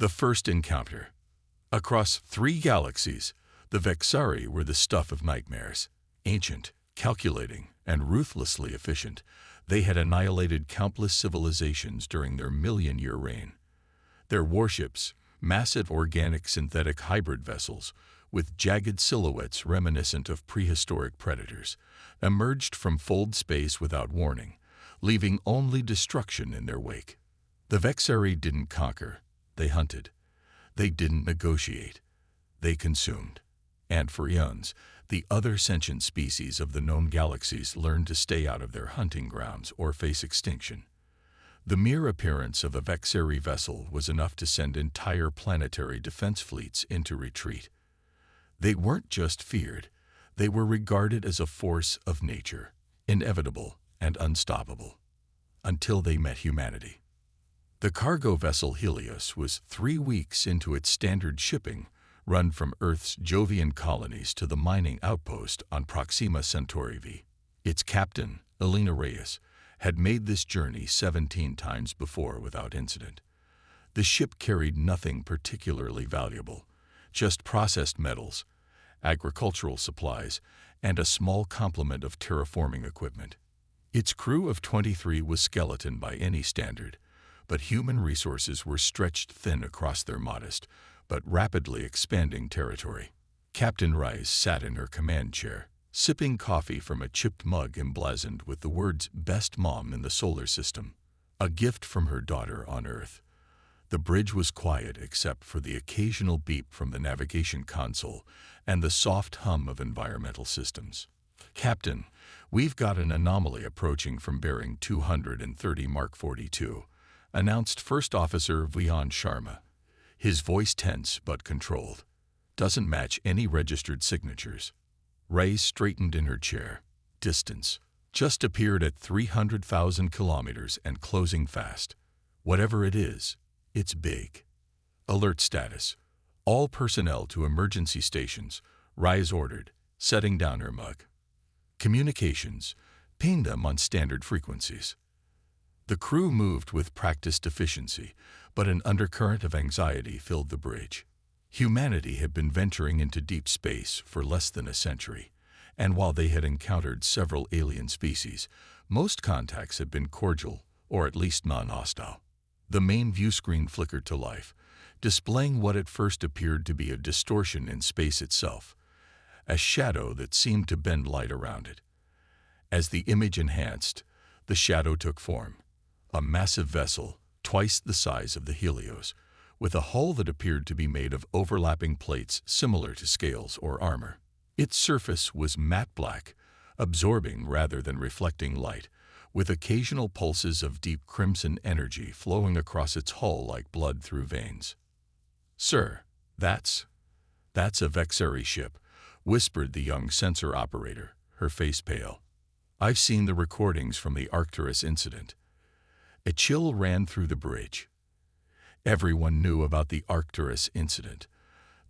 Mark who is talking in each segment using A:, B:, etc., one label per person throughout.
A: The first encounter. Across 3 galaxies, the Vexari were the stuff of nightmares. Ancient, calculating, and ruthlessly efficient, they had annihilated countless civilizations during their million-year reign. Their warships, massive organic synthetic hybrid vessels, with jagged silhouettes reminiscent of prehistoric predators, emerged from fold space without warning, leaving only destruction in their wake. The Vexari didn't conquer, they hunted. They didn't negotiate, they consumed. And for eons, the other sentient species of the known galaxies learned to stay out of their hunting grounds or face extinction. The mere appearance of a Vexari vessel was enough to send entire planetary defense fleets into retreat. They weren't just feared, they were regarded as a force of nature, inevitable and unstoppable, until they met humanity. The cargo vessel Helios was 3 weeks into its standard shipping, run from Earth's Jovian colonies to the mining outpost on Proxima Centauri V. Its captain, Elena Reyes, had made this journey 17 times before without incident. The ship carried nothing particularly valuable, just processed metals, agricultural supplies, and a small complement of terraforming equipment. Its crew of 23 was skeleton by any standard, but human resources were stretched thin across their modest, but rapidly expanding territory. Captain Rice sat in her command chair, sipping coffee from a chipped mug emblazoned with the words "Best Mom in the Solar System," a gift from her daughter on Earth. The bridge was quiet except for the occasional beep from the navigation console and the soft hum of environmental systems. "Captain, we've got an anomaly approaching from bearing 230 Mark 42, announced First Officer Vian Sharma, his voice tense but controlled. Doesn't match any registered signatures." Ray straightened in her chair. "Distance. Just appeared at 300,000 kilometers and closing fast. Whatever it is, it's big." "Alert status. All personnel to emergency stations," Rise ordered, setting down her mug. "Communications. Ping them on standard frequencies." The crew moved with practiced efficiency, but an undercurrent of anxiety filled the bridge. Humanity had been venturing into deep space for less than a century, and while they had encountered several alien species, most contacts had been cordial or at least non-hostile. The main view screen flickered to life, displaying what at first appeared to be a distortion in space itself, a shadow that seemed to bend light around it. As the image enhanced, the shadow took form. A massive vessel, twice the size of the Helios, with a hull that appeared to be made of overlapping plates similar to scales or armor. Its surface was matte black, absorbing rather than reflecting light, with occasional pulses of deep crimson energy flowing across its hull like blood through veins. "Sir, that's a Vexari ship," whispered the young sensor operator, her face pale. "I've seen the recordings from the Arcturus incident." A chill ran through the bridge. Everyone knew about the Arcturus incident,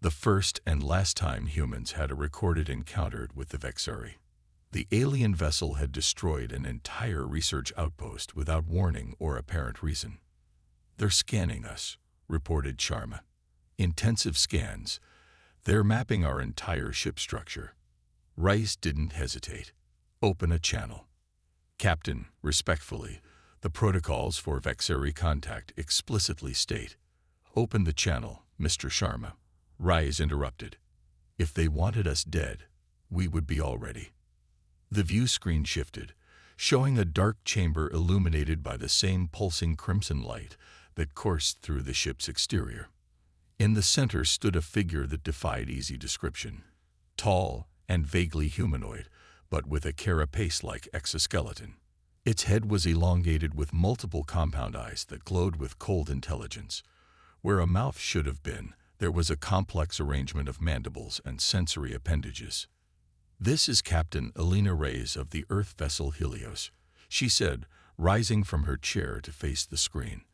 A: the first and last time humans had a recorded encounter with the Vexari. The alien vessel had destroyed an entire research outpost without warning or apparent reason. "They're scanning us," reported Sharma. "Intensive scans. They're mapping our entire ship structure." Rice didn't hesitate. "Open a channel." "Captain, respectfully, the protocols for Vexari contact explicitly state." "Open the channel, Mr. Sharma," Rise interrupted. "If they wanted us dead, we would be already." The view screen shifted, showing a dark chamber illuminated by the same pulsing crimson light that coursed through the ship's exterior. In the center stood a figure that defied easy description. Tall and vaguely humanoid, but with a carapace-like exoskeleton. Its head was elongated with multiple compound eyes that glowed with cold intelligence. Where a mouth should have been, there was a complex arrangement of mandibles and sensory appendages. "This is Captain Elena Reyes of the Earth vessel Helios," she said, rising from her chair to face the screen.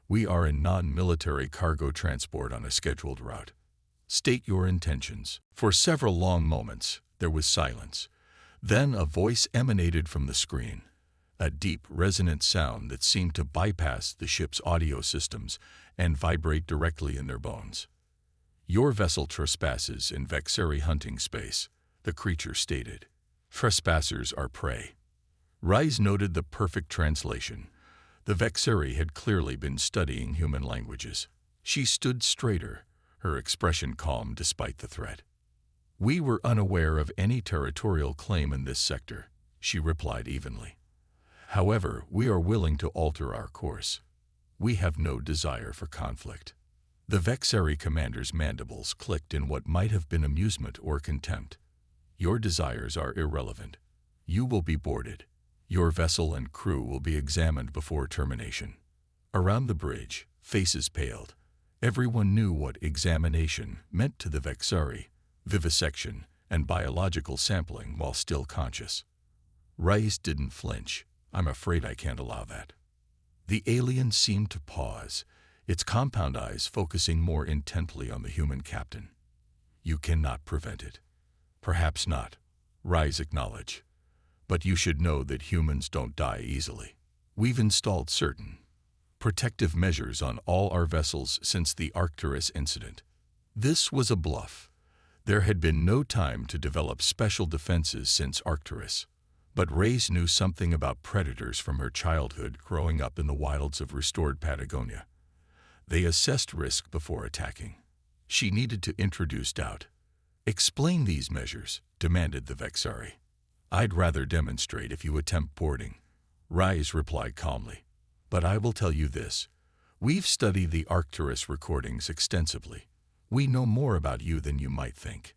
A: "We are in non-military cargo transport on a scheduled route. State your intentions." For several long moments, there was silence. Then a voice emanated from the screen, a deep, resonant sound that seemed to bypass the ship's audio systems and vibrate directly in their bones. "Your vessel trespasses in Vexari hunting space," the creature stated. "Trespassers are prey." Rise noted the perfect translation. The Vexari had clearly been studying human languages. She stood straighter, her expression calm despite the threat. "We were unaware of any territorial claim in this sector," she replied evenly. "However, we are willing to alter our course. We have no desire for conflict." The Vexari commander's mandibles clicked in what might have been amusement or contempt. "Your desires are irrelevant. You will be boarded. Your vessel and crew will be examined before termination." Around the bridge, faces paled. Everyone knew what examination meant to the Vexari: vivisection and biological sampling while still conscious. Rice didn't flinch. "I'm afraid I can't allow that." The alien seemed to pause, its compound eyes focusing more intently on the human captain. "You cannot prevent it." "Perhaps not," Rise acknowledged. "But you should know that humans don't die easily. We've installed certain protective measures on all our vessels since the Arcturus incident." This was a bluff. There had been no time to develop special defenses since Arcturus. But Reyes knew something about predators from her childhood growing up in the wilds of restored Patagonia. They assessed risk before attacking. She needed to introduce doubt. "Explain these measures," demanded the Vexari. "I'd rather demonstrate if you attempt boarding," Rise replied calmly. "But I will tell you this. We've studied the Arcturus recordings extensively. We know more about you than you might think,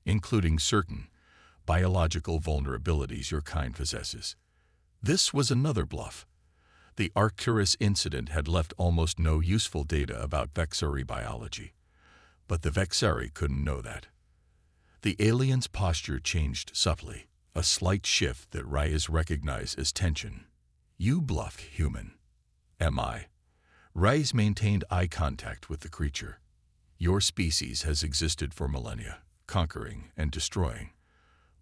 A: including certain biological vulnerabilities your kind possesses." This was another bluff. The Arcturus incident had left almost no useful data about Vexari biology. But the Vexari couldn't know that. The alien's posture changed subtly, a slight shift that Reyes recognized as tension. "You bluff, human." "Am I?" Reyes maintained eye contact with the creature. "Your species has existed for millennia, conquering and destroying.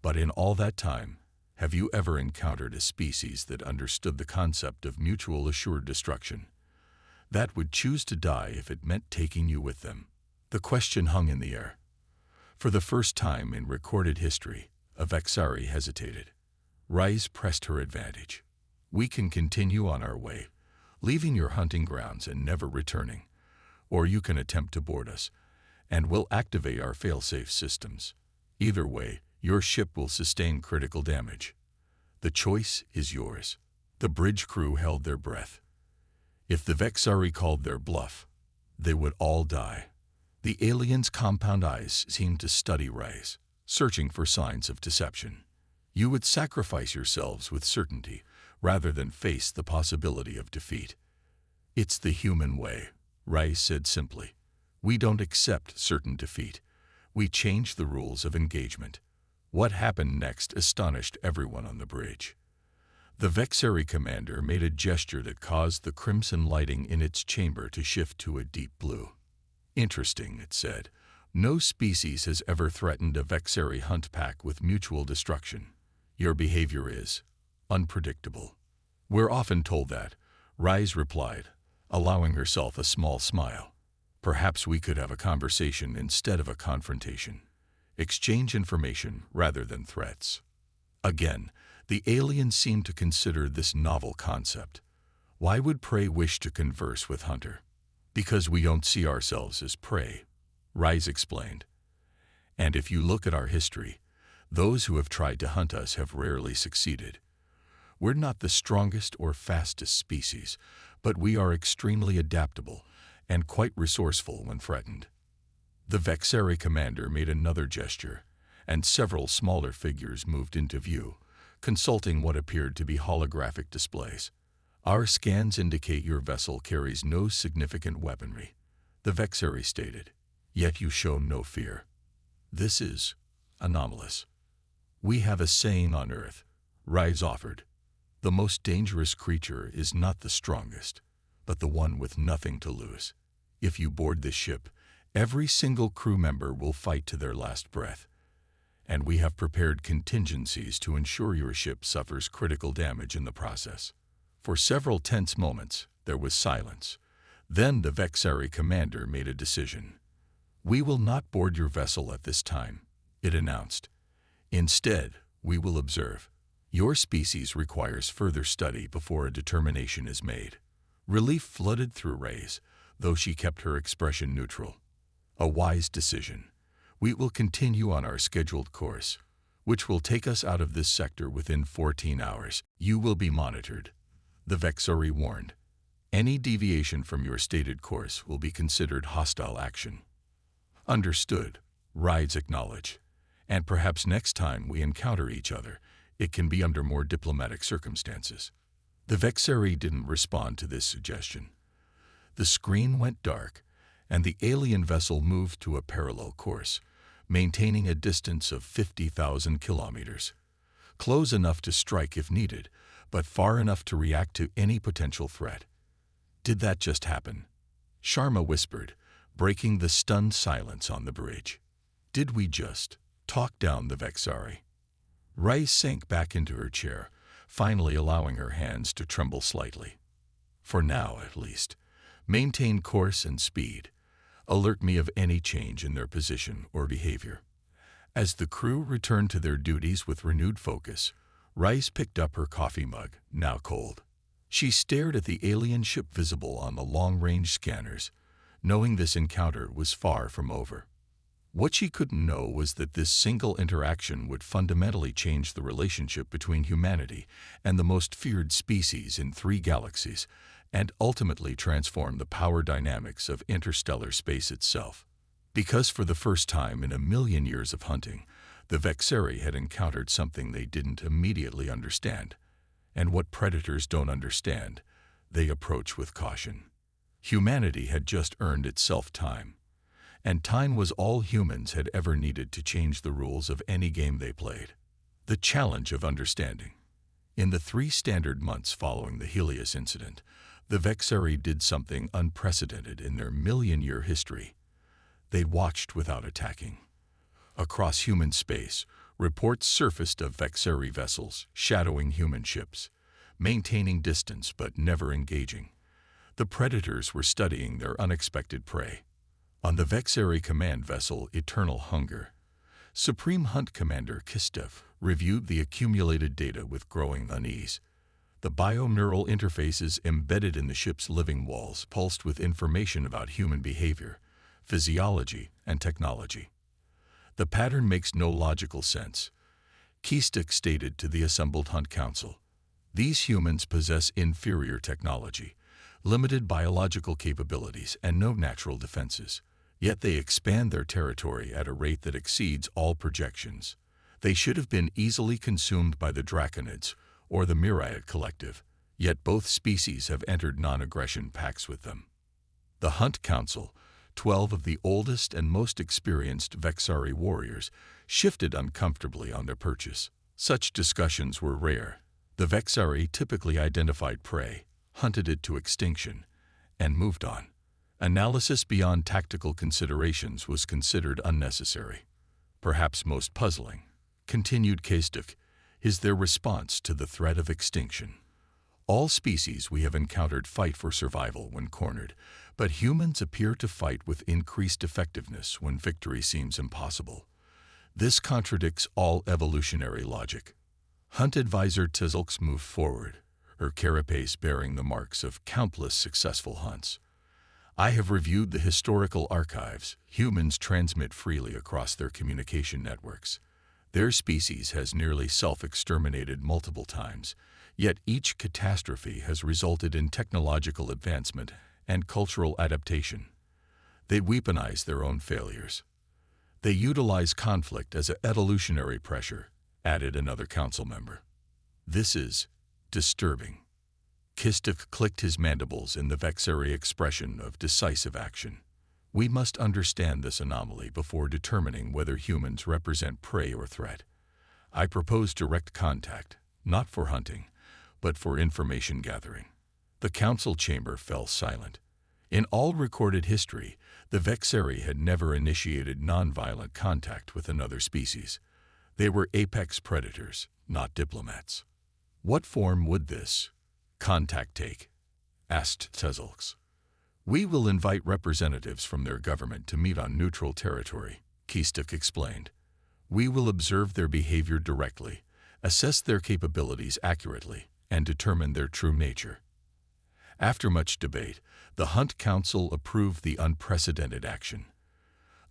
A: But in all that time, have you ever encountered a species that understood the concept of mutual assured destruction, that would choose to die if it meant taking you with them?" The question hung in the air. For the first time in recorded history, a Vexari hesitated. Rise pressed her advantage. "We can continue on our way, leaving your hunting grounds and never returning. Or you can attempt to board us, and we'll activate our fail-safe systems. Either way, your ship will sustain critical damage. The choice is yours." The bridge crew held their breath. If the Vexari called their bluff, they would all die. The alien's compound eyes seemed to study Rise, searching for signs of deception. "You would sacrifice yourselves with certainty rather than face the possibility of defeat." "It's the human way," Rise said simply. "We don't accept certain defeat. We change the rules of engagement." What happened next astonished everyone on the bridge. The Vexari commander made a gesture that caused the crimson lighting in its chamber to shift to a deep blue. "Interesting," it said. "No species has ever threatened a Vexari hunt pack with mutual destruction. Your behavior is unpredictable." "We're often told that," Rise replied, allowing herself a small smile. "Perhaps we could have a conversation instead of a confrontation. Exchange information rather than threats." Again, the alien seemed to consider this novel concept. "Why would prey wish to converse with hunter?" "Because we don't see ourselves as prey," Rise explained. "And if you look at our history, those who have tried to hunt us have rarely succeeded. We're not the strongest or fastest species, but we are extremely adaptable and quite resourceful when threatened." The Vexari commander made another gesture, and several smaller figures moved into view, consulting what appeared to be holographic displays. "Our scans indicate your vessel carries no significant weaponry," the Vexari stated. "Yet you show no fear. This is anomalous." "We have a saying on Earth," Rise offered. "The most dangerous creature is not the strongest, but the one with nothing to lose. If you board this ship, every single crew member will fight to their last breath. And we have prepared contingencies to ensure your ship suffers critical damage in the process." For several tense moments, there was silence. Then the Vexari commander made a decision. "We will not board your vessel at this time," it announced. "Instead, we will observe. Your species requires further study before a determination is made." Relief flooded through Reyes, though she kept her expression neutral. "A wise decision. We will continue on our scheduled course, which will take us out of this sector within 14 hours. You will be monitored," the Vexari warned. "Any deviation from your stated course will be considered hostile action." "Understood," Reyes acknowledged. "And perhaps next time we encounter each other, it can be under more diplomatic circumstances." The Vexari didn't respond to this suggestion. The screen went dark, and the alien vessel moved to a parallel course, maintaining a distance of 50,000 kilometers. Close enough to strike if needed, but far enough to react to any potential threat. "Did that just happen?" Sharma whispered, breaking the stunned silence on the bridge. "Did we just talk down the Vexari?" Reyes sank back into her chair, finally allowing her hands to tremble slightly. "For now, at least. Maintain course and speed. Alert me of any change in their position or behavior." As the crew returned to their duties with renewed focus, Reyes picked up her coffee mug, now cold. She stared at the alien ship visible on the long-range scanners, knowing this encounter was far from over. What she couldn't know was that this single interaction would fundamentally change the relationship between humanity and the most feared species in 3 galaxies, and ultimately transform the power dynamics of interstellar space itself. Because for the first time in a million years of hunting, the Vexari had encountered something they didn't immediately understand. And what predators don't understand, they approach with caution. Humanity had just earned itself time. And time was all humans had ever needed to change the rules of any game they played. The challenge of understanding. In the 3 standard months following the Helios incident, the Vexari did something unprecedented in their million-year history. They watched without attacking. Across human space, reports surfaced of Vexari vessels shadowing human ships, maintaining distance but never engaging. The predators were studying their unexpected prey. On the Vexari command vessel Eternal Hunger, Supreme Hunt Commander Kistev reviewed the accumulated data with growing unease. The bioneural interfaces embedded in the ship's living walls pulsed with information about human behavior, physiology, and technology. "The pattern makes no logical sense," Kistev stated to the assembled Hunt Council. "These humans possess inferior technology, limited biological capabilities, and no natural defenses. Yet they expand their territory at a rate that exceeds all projections. They should have been easily consumed by the Draconids or the Myriad Collective, yet both species have entered non-aggression pacts with them." The Hunt Council, 12 of the oldest and most experienced Vexari warriors, shifted uncomfortably on their perches. Such discussions were rare. The Vexari typically identified prey, hunted it to extinction, and moved on. Analysis beyond tactical considerations was considered unnecessary. "Perhaps most puzzling," continued Kistev, "is their response to the threat of extinction. All species we have encountered fight for survival when cornered, but humans appear to fight with increased effectiveness when victory seems impossible. This contradicts all evolutionary logic." Hunt advisor Tzilks moved forward, her carapace bearing the marks of countless successful hunts. "I have reviewed the historical archives. Humans transmit freely across their communication networks. Their species has nearly self-exterminated multiple times, yet each catastrophe has resulted in technological advancement and cultural adaptation. They weaponize their own failures. They utilize conflict as an evolutionary pressure," added another council member. "This is disturbing." Kistev clicked his mandibles in the Vexari expression of decisive action. "We must understand this anomaly before determining whether humans represent prey or threat. I propose direct contact, not for hunting, but for information gathering." The council chamber fell silent. In all recorded history, the Vexari had never initiated nonviolent contact with another species. They were apex predators, not diplomats. "What form would this contact take?" asked Tzilks. We will invite representatives from their government to meet on neutral territory, Keistuk explained. We will observe their behavior directly, assess their capabilities accurately, and determine their true nature. After much debate, the Hunt Council approved the unprecedented action.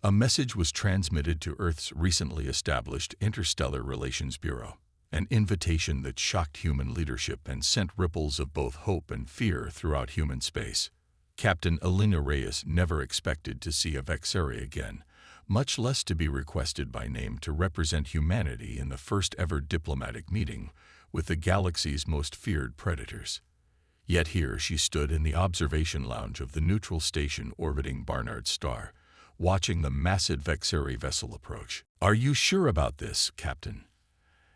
A: A message was transmitted to Earth's recently established Interstellar Relations Bureau, an invitation that shocked human leadership and sent ripples of both hope and fear throughout human space. Captain Alina Reyes never expected to see a Vexari again, much less to be requested by name to represent humanity in the first-ever diplomatic meeting with the galaxy's most feared predators. Yet here she stood in the observation lounge of the neutral station orbiting Barnard's star, watching the massive Vexari vessel approach. "Are you sure about this, Captain?"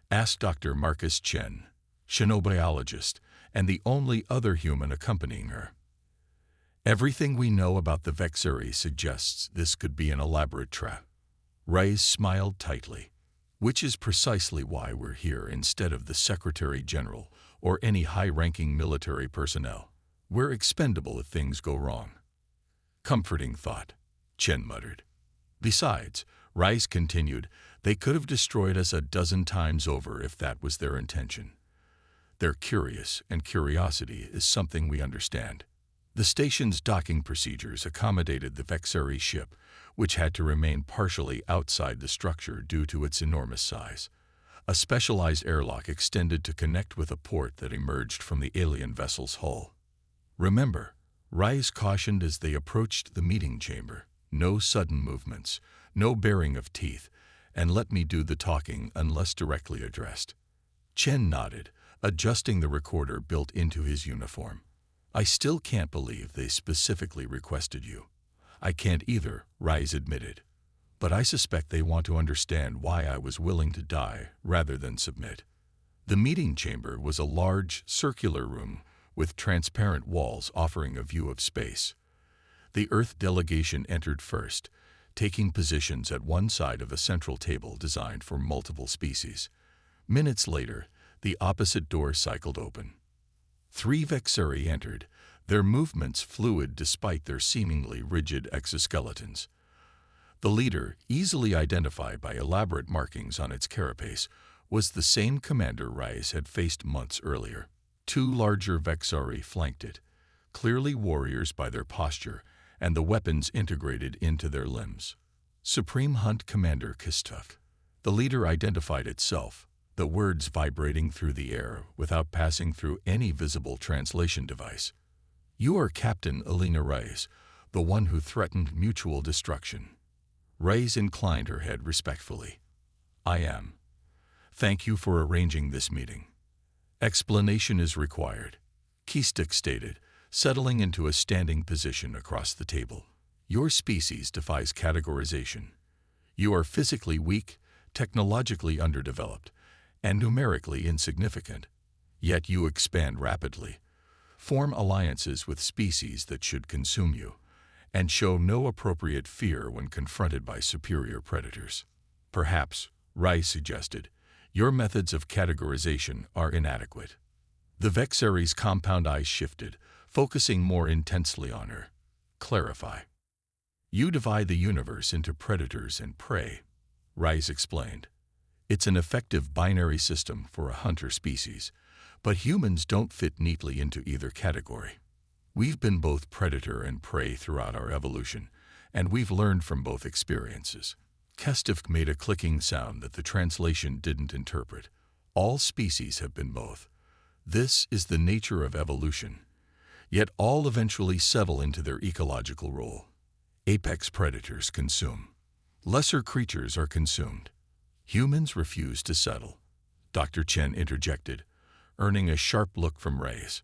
A: asked Dr. Marcus Chen, xenobiologist, and the only other human accompanying her. "Everything we know about the Vexari suggests this could be an elaborate trap." Reyes smiled tightly. "Which is precisely why we're here instead of the Secretary General or any high-ranking military personnel. We're expendable if things go wrong." "Comforting thought," Chen muttered. "Besides," Reyes continued, "they could have destroyed us a dozen times over if that was their intention. They're curious, and curiosity is something we understand." The station's docking procedures accommodated the Vexari ship, which had to remain partially outside the structure due to its enormous size. A specialized airlock extended to connect with a port that emerged from the alien vessel's hull. "Remember," Reyes cautioned as they approached the meeting chamber, "no sudden movements, no baring of teeth, and let me do the talking unless directly addressed." Chen nodded, adjusting the recorder built into his uniform. "I still can't believe they specifically requested you." "I can't either," Reyes admitted. "But I suspect they want to understand why I was willing to die rather than submit." The meeting chamber was a large, circular room with transparent walls offering a view of space. The Earth delegation entered first, taking positions at one side of a central table designed for multiple species. Minutes later, the opposite door cycled open. 3 Vexari entered, their movements fluid despite their seemingly rigid exoskeletons. The leader, easily identified by elaborate markings on its carapace, was the same commander Reyes had faced months earlier. 2 larger Vexari flanked it, clearly warriors by their posture and the weapons integrated into their limbs. Supreme Hunt Commander Keistuk. The leader identified itself, the words vibrating through the air without passing through any visible translation device. "You are Captain Alina Reyes, the one who threatened mutual destruction." Reyes inclined her head respectfully. "I am. Thank you for arranging this meeting." "Explanation is required," Keistuk stated, settling into a standing position across the table. "Your species defies categorization. You are physically weak, technologically underdeveloped, and numerically insignificant. Yet you expand rapidly, form alliances with species that should consume you, and show no appropriate fear when confronted by superior predators. Perhaps," Reyes suggested, "your methods of categorization are inadequate." The Vexari's compound eyes shifted, focusing more intensely on her. "Clarify." "You divide the universe into predators and prey," Reyes explained. "It's an effective binary system for a hunter species, but humans don't fit neatly into either category. We've been both predator and prey throughout our evolution, and we've learned from both experiences." Keistuk made a clicking sound that the translation didn't interpret. "All species have been both. This is the nature of evolution. Yet all eventually settle into their ecological role. Apex predators consume. Lesser creatures are consumed. Humans refuse to settle." Dr. Chen interjected, earning a sharp look from Reyes.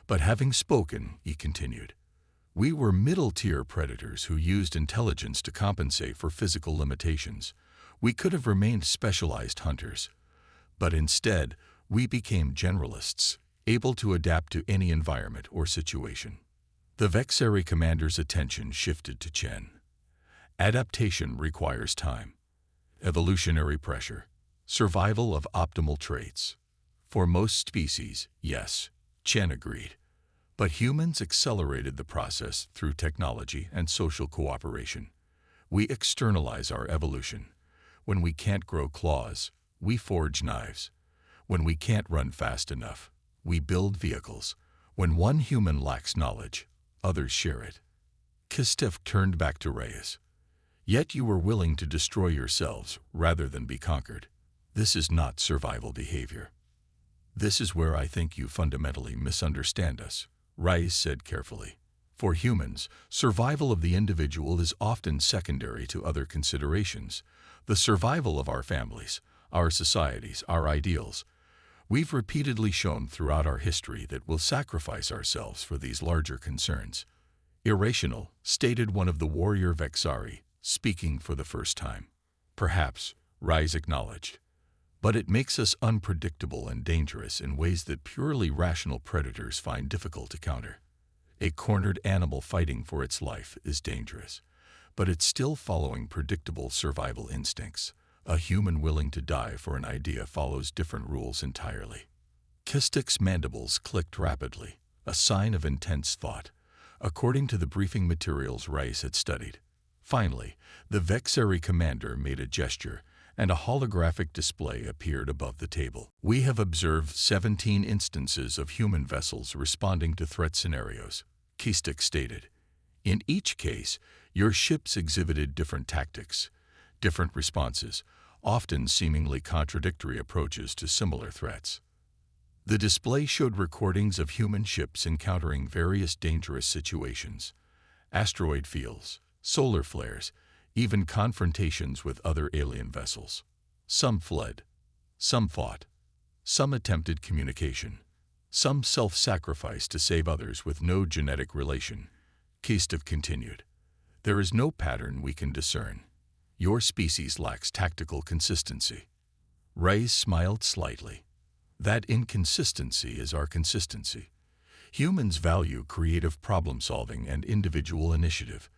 A: "But having spoken," he continued, "we were middle-tier predators who used intelligence to compensate for physical limitations. We could have remained specialized hunters. But instead, we became generalists, able to adapt to any environment or situation." The Vexari commander's attention shifted to Chen. "Adaptation requires time. Evolutionary pressure. Survival of optimal traits. For most species, yes," Chen agreed. But humans accelerated the process through technology and social cooperation. We externalize our evolution. When we can't grow claws, we forge knives. When we can't run fast enough, we build vehicles. When one human lacks knowledge, others share it. Kistif turned back to Reyes. Yet you were willing to destroy yourselves rather than be conquered. This is not survival behavior. This is where I think you fundamentally misunderstand us, Reyes said carefully. For humans, survival of the individual is often secondary to other considerations. The survival of our families, our societies, our ideals. We've repeatedly shown throughout our history that we'll sacrifice ourselves for these larger concerns. Irrational, stated one of the warrior Vexari, speaking for the first time. Perhaps, Reyes acknowledged. But it makes us unpredictable and dangerous in ways that purely rational predators find difficult to counter. A cornered animal fighting for its life is dangerous, but it's still following predictable survival instincts. A human willing to die for an idea follows different rules entirely. Kistik's mandibles clicked rapidly, a sign of intense thought, according to the briefing materials Reyes had studied. Finally, the Vexari commander made a gesture, and a holographic display appeared above the table. We have observed 17 instances of human vessels responding to threat scenarios, Kistik stated. In each case, your ships exhibited different tactics, different responses, often seemingly contradictory approaches to similar threats. The display showed recordings of human ships encountering various dangerous situations, asteroid fields, solar flares, even confrontations with other alien vessels. Some fled, some fought, some attempted communication, some self-sacrificed to save others with no genetic relation. Kistik continued. There is no pattern we can discern. Your species lacks tactical consistency. Reyes smiled slightly. That inconsistency is our consistency. Humans value creative problem-solving and individual initiative.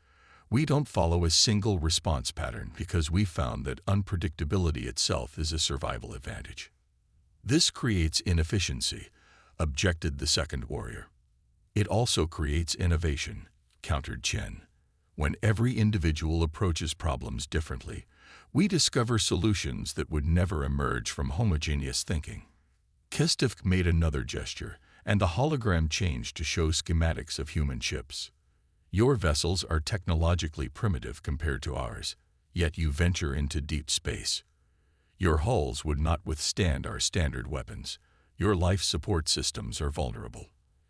A: We don't follow a single response pattern because we found that unpredictability itself is a survival advantage. This creates inefficiency, objected the second warrior. It also creates innovation, countered Chen. When every individual approaches problems differently, we discover solutions that would never emerge from homogeneous thinking. Kistik made another gesture, and the hologram changed to show schematics of human ships. Your vessels are technologically primitive compared to ours, yet you venture into deep space. Your hulls would not withstand our standard weapons. Your life support systems are vulnerable.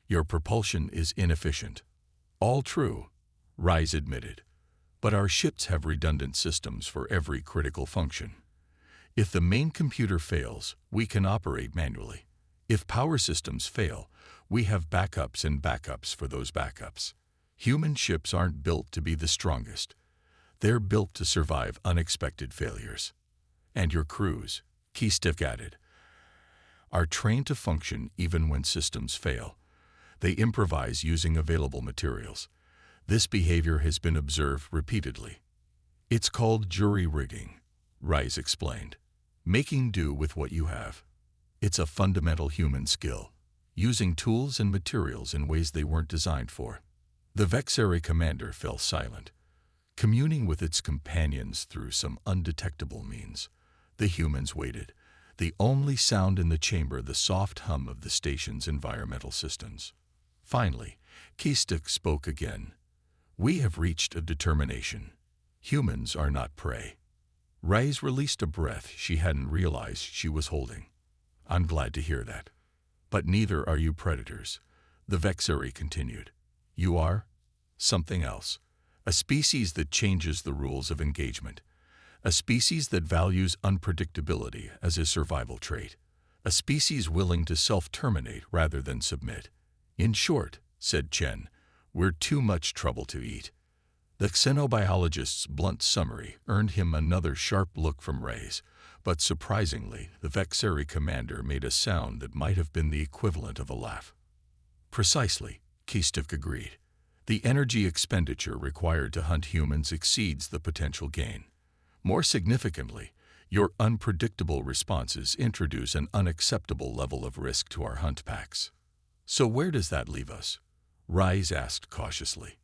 A: Your propulsion is inefficient. All true, Reyes admitted. But our ships have redundant systems for every critical function. If the main computer fails, we can operate manually. If power systems fail, we have backups and backups for those backups. Human ships aren't built to be the strongest. They're built to survive unexpected failures. And your crews, Kistik added, are trained to function even when systems fail. They improvise using available materials. This behavior has been observed repeatedly. It's called jury-rigging, Reyes explained. Making do with what you have. It's a fundamental human skill, using tools and materials in ways they weren't designed for. The Vexari commander fell silent, communing with its companions through some undetectable means. The humans waited, the only sound in the chamber the soft hum of the station's environmental systems. Finally, Kistik spoke again. We have reached a determination. Humans are not prey. Reyes released a breath she hadn't realized she was holding. I'm glad to hear that. But neither are you predators, the Vexari continued. You are something else, a species that changes the rules of engagement, a species that values unpredictability as a survival trait, a species willing to self-terminate rather than submit. In short, said Chen, we're too much trouble to eat. The xenobiologist's blunt summary earned him another sharp look from Reyes, but surprisingly, the Vexari commander made a sound that might have been the equivalent of a laugh. Precisely, Kistik agreed. The energy expenditure required to hunt humans exceeds the potential gain. More significantly, your unpredictable responses introduce an unacceptable level of risk to our hunt packs. So where does that leave us? Rise asked cautiously.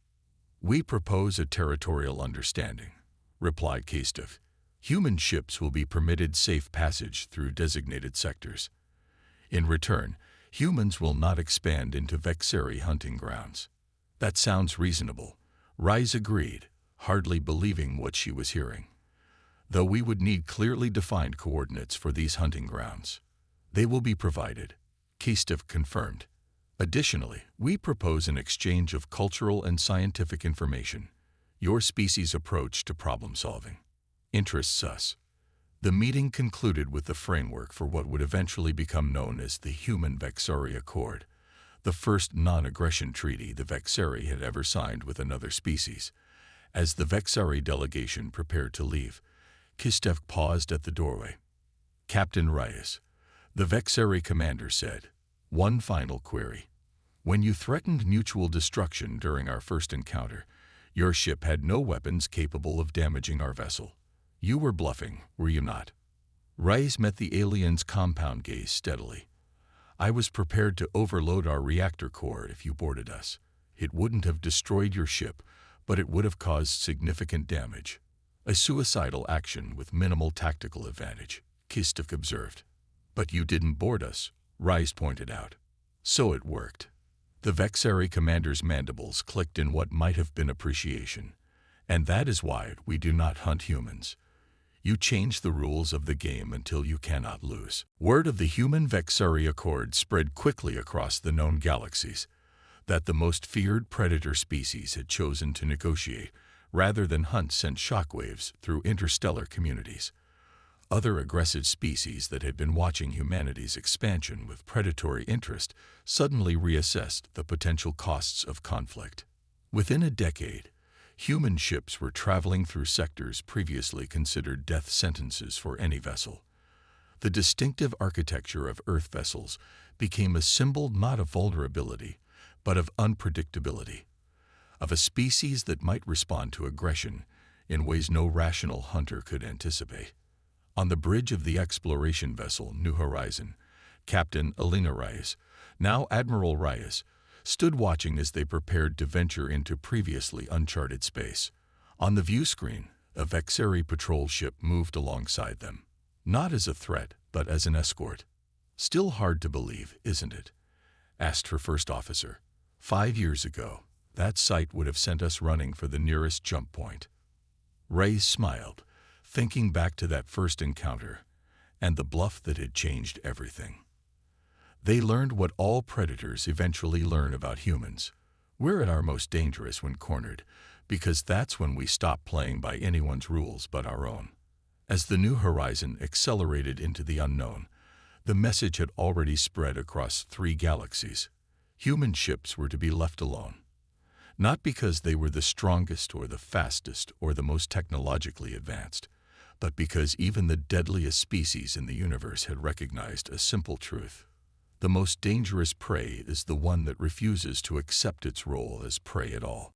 A: "We propose a territorial understanding," replied Kestev. "Human ships will be permitted safe passage through designated sectors. In return, humans will not expand into Vexeri hunting grounds." "That sounds reasonable," Rise agreed, hardly believing what she was hearing. "Though we would need clearly defined coordinates for these hunting grounds." "They will be provided," Kestev confirmed. "Additionally, we propose an exchange of cultural and scientific information. Your species' approach to problem-solving interests us." The meeting concluded with the framework for what would eventually become known as the Human-Vexari Accord, the first non-aggression treaty the Vexari had ever signed with another species. As the Vexari delegation prepared to leave, Kestev paused at the doorway. "Captain Reyes," the Vexari commander said, "one final query. When you threatened mutual destruction during our first encounter, your ship had no weapons capable of damaging our vessel. You were bluffing, were you not?" Reyes met the alien's compound gaze steadily. "I was prepared to overload our reactor core if you boarded us. It wouldn't have destroyed your ship, but it would have caused significant damage. A suicidal action with minimal tactical advantage," Kestev observed. "But you didn't board us," Reyes pointed out. "So it worked." The Vexari commander's mandibles clicked in what might have been appreciation. "And that is why we do not hunt humans. You change the rules of the game until you cannot lose." Word of the Human-Vexari Accord spread quickly across the known galaxies, that the most feared predator species had chosen to negotiate rather than hunt sent shockwaves through interstellar communities. Other aggressive species that had been watching humanity's expansion with predatory interest suddenly reassessed the potential costs of conflict. Within a decade, human ships were traveling through sectors previously considered death sentences for any vessel. The distinctive architecture of Earth vessels became a symbol not of vulnerability, but of unpredictability, of a species that might respond to aggression in ways no rational hunter could anticipate. On the bridge of the exploration vessel New Horizon, Captain Alina Reyes, now Admiral Reyes, stood watching as they prepared to venture into previously uncharted space. On the view screen, a Vexari patrol ship moved alongside them, not as a threat, but as an escort. "Still hard to believe, isn't it?" asked her first officer. 5 years ago, that sight would have sent us running for the nearest jump point." Reyes smiled, thinking back to that first encounter and the bluff that had changed everything. They learned what all predators eventually learn about humans. We're at our most dangerous when cornered, because that's when we stop playing by anyone's rules but our own. As the New Horizon accelerated into the unknown, the message had already spread across 3 galaxies. Human ships were to be left alone. Not because they were the strongest or the fastest or the most technologically advanced, but because even the deadliest species in the universe had recognized a simple truth. The most dangerous prey is the one that refuses to accept its role as prey at all.